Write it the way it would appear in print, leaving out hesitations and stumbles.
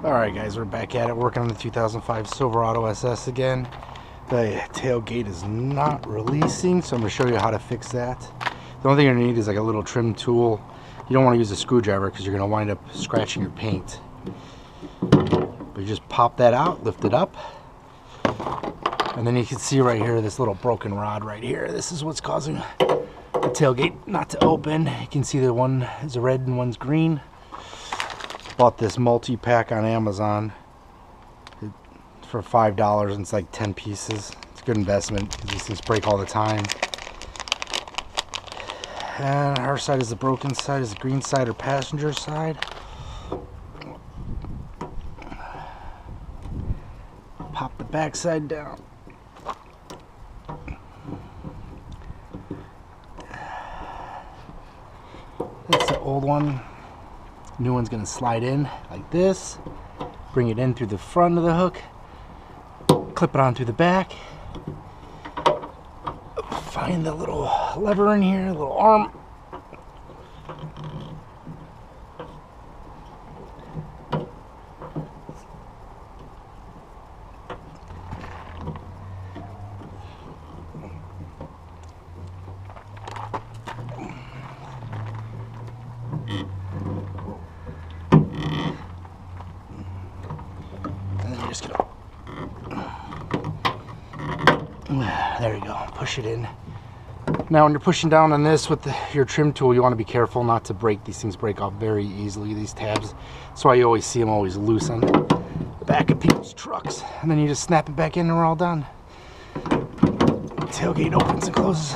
Alright guys, we're back at it, working on the 2005 Silverado SS again. The tailgate is not releasing, so I'm going to show you how to fix that. The only thing you're going to need is like a little trim tool. You don't want to use a screwdriver because you're going to wind up scratching your paint. But you just pop that out, lift it up, and then you can see right here this little broken rod right here. This is what's causing the tailgate not to open. You can see the one is red and one's green. Bought this multi-pack on Amazon for $5 and it's like 10 pieces. It's a good investment because these things break all the time. And our side is the broken side, is the green side or passenger side. Pop the back side down. That's the old one. New one's going to slide in like this. Bring it in through the front of the hook. Clip it on through the back. Find the little lever in here, little arm. Just gonna, there you go, push it in. Now when you're pushing down on this with your trim tool, you want to be careful not to break. These things break off very easily, these tabs. That's why you always see them always loose on the back of people's trucks. And then you just snap it back in and we're all done. Tailgate opens and closes.